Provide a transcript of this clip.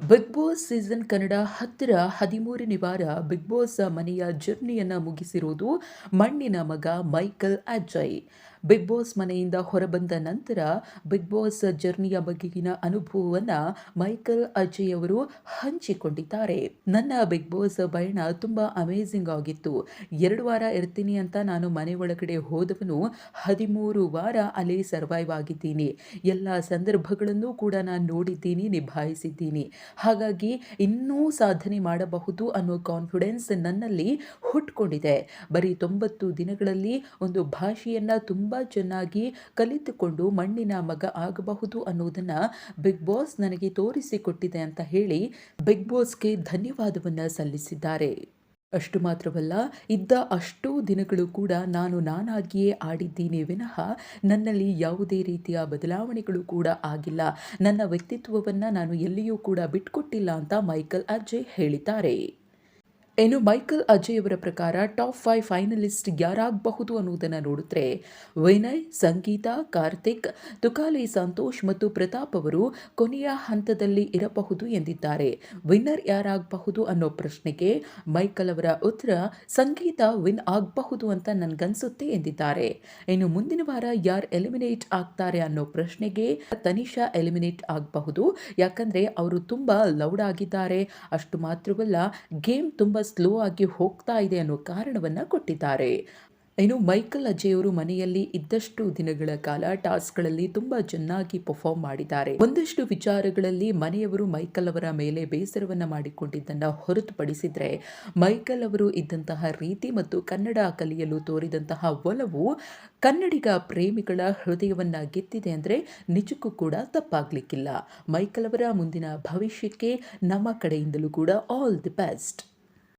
Big boss season Kannada 10ರ 13ನೇ ವಾರ big boss ಮನೆಯ ಜರ್ನಿಯನ್ನು ಮುಗಿಸಿರುವುದು ಮಣ್ಣಿನ ಮಗ ಮೈಕಲ್ ಅಜಯ್. ಬಿಗ್ ಬಾಸ್ ಮನೆಯಿಂದ ಹೊರಬಂದ ನಂತರ ಬಿಗ್ ಬಾಸ್ ಜರ್ನಿಯ ಬಗೆಗಿನ ಅನುಭವವನ್ನು ಮೈಕಲ್ ಅಜಯ್ ಅವರು ಹಂಚಿಕೊಂಡಿದ್ದಾರೆ. ನನ್ನ ಬಿಗ್ ಬಾಸ್ ಪಯಣ ತುಂಬಾ ಅಮೇಜಿಂಗ್ ಆಗಿತ್ತು. 2 ವಾರ ಇರ್ತೀನಿ ಅಂತ ನಾನು ಮನೆ ಒಳಗಡೆ ಹೋದವನು 13 ವಾರ ಅಲ್ಲಿ ಸರ್ವೈವ್ ಆಗಿದ್ದೀನಿ. ಎಲ್ಲ ಸಂದರ್ಭಗಳನ್ನು ಕೂಡ ನಾನು ನೋಡಿದ್ದೀನಿ, ನಿಭಾಯಿಸಿದ್ದೀನಿ. ಹಾಗಾಗಿ ಇನ್ನೂ ಸಾಧನೆ ಮಾಡಬಹುದು ಅನ್ನೋ ಕಾನ್ಫಿಡೆನ್ಸ್ ನನ್ನಲ್ಲಿ ಹುಟ್ಕೊಂಡಿದೆ. ಬರೀ 90 ದಿನಗಳಲ್ಲಿ ಒಂದು ಭಾಷೆಯನ್ನು ತುಂಬ ಚೆನ್ನಾಗಿ ಕಲಿತುಕೊಂಡು ಮಣ್ಣಿನ ಮಗ ಆಗಬಹುದು ಅನ್ನೋದನ್ನ ಬಿಗ್ ಬಾಸ್ ನನಗೆ ತೋರಿಸಿಕೊಟ್ಟಿದೆ ಅಂತ ಹೇಳಿ ಬಿಗ್ ಬಾಸ್ಗೆ ಧನ್ಯವಾದವನ್ನು ಸಲ್ಲಿಸಿದ್ದಾರೆ. ಅಷ್ಟು ಮಾತ್ರವಲ್ಲ, ಇದ್ದ ಅಷ್ಟೂ ದಿನಗಳು ಕೂಡ ನಾನು ನಾನಾಗಿಯೇ ಆಡಿದ್ದೀನಿ ವಿನಃ ನನ್ನಲ್ಲಿ ಯಾವುದೇ ರೀತಿಯ ಬದಲಾವಣೆಗಳು ಕೂಡ ಆಗಿಲ್ಲ. ನನ್ನ ವ್ಯಕ್ತಿತ್ವವನ್ನು ನಾನು ಎಲ್ಲಿಯೂ ಕೂಡ ಬಿಟ್ಕೊಟ್ಟಿಲ್ಲ ಅಂತ ಮೈಕಲ್ ಅಜಯ್ ಹೇಳಿದ್ದಾರೆ. ಇನ್ನು ಮೈಕಲ್ ಅಜಯ್ ಅವರ ಪ್ರಕಾರ ಟಾಪ್ 5 ಫೈನಲಿಸ್ಟ್ ಯಾರಾಗಬಹುದು ಅನ್ನೋದನ್ನು ನೋಡಿದ್ರೆ ವಿನಯ್, ಸಂಗೀತ, ಕಾರ್ತಿಕ್, ತುಕಾಲಿ ಸಂತೋಷ್ ಮತ್ತು ಪ್ರತಾಪ್ ಅವರು ಕೊನೆಯ ಹಂತದಲ್ಲಿ ಇರಬಹುದು ಎಂದಿದ್ದಾರೆ. ವಿನ್ನರ್ ಯಾರಾಗಬಹುದು ಅನ್ನೋ ಪ್ರಶ್ನೆಗೆ ಮೈಕಲ್ ಅವರ ಉತ್ತರ ಸಂಗೀತ ವಿನ್ ಆಗಬಹುದು ಅಂತ ನನ್ಗನ್ಸುತ್ತೆ ಎಂದಿದ್ದಾರೆ. ಇನ್ನು ಮುಂದಿನ ವಾರ ಯಾರು ಎಲಿಮಿನೇಟ್ ಆಗ್ತಾರೆ ಅನ್ನೋ ಪ್ರಶ್ನೆಗೆ ತನಿಷಾ ಎಲಿಮಿನೇಟ್ ಆಗಬಹುದು. ಯಾಕಂದ್ರೆ ಅವರು ತುಂಬಾ ಲೌಡ್ ಆಗಿದ್ದಾರೆ. ಅಷ್ಟು ಮಾತ್ರವಲ್ಲ, ಗೇಮ್ ತುಂಬಾ ಸ್ಲೋ ಆಗಿ ಹೋಗ್ತಾ ಇದೆ ಅನ್ನೋ ಕಾರಣವನ್ನ ಕೊಟ್ಟಿದ್ದಾರೆ. ಇನ್ನು ಮೈಕಲ್ ಅಜಯ್ ಅವರು ಮನೆಯಲ್ಲಿ ಇದ್ದಷ್ಟು ದಿನಗಳ ಕಾಲ ಟಾಸ್ಕ್ಗಳಲ್ಲಿ ತುಂಬಾ ಚೆನ್ನಾಗಿ ಪರ್ಫಾರ್ಮ್ ಮಾಡಿದ್ದಾರೆ. ಒಂದಷ್ಟು ವಿಚಾರಗಳಲ್ಲಿ ಮನೆಯವರು ಮೈಕಲ್ ಅವರ ಮೇಲೆ ಬೇಸರವನ್ನ ಮಾಡಿಕೊಂಡಿದ್ದನ್ನ ಹೊರತುಪಡಿಸಿದ್ರೆ ಮೈಕಲ್ ಅವರು ಇದ್ದಂತಹ ರೀತಿ ಮತ್ತು ಕನ್ನಡ ಕಲಿಯಲು ತೋರಿದಂತಹ ಒಲವು ಕನ್ನಡಿಗ ಪ್ರೇಮಿಗಳ ಹೃದಯವನ್ನ ಗೆದ್ದಿದೆ ಅಂದ್ರೆ ನಿಜಕ್ಕೂ ಕೂಡ ತಪ್ಪಾಗ್ಲಿಕ್ಕಿಲ್ಲ. ಮೈಕಲ್ ಅವರ ಮುಂದಿನ ಭವಿಷ್ಯಕ್ಕೆ ನಮ್ಮ ಕಡೆಯಿಂದಲೂ ಕೂಡ ಆಲ್ ದಿ ಬೆಸ್ಟ್.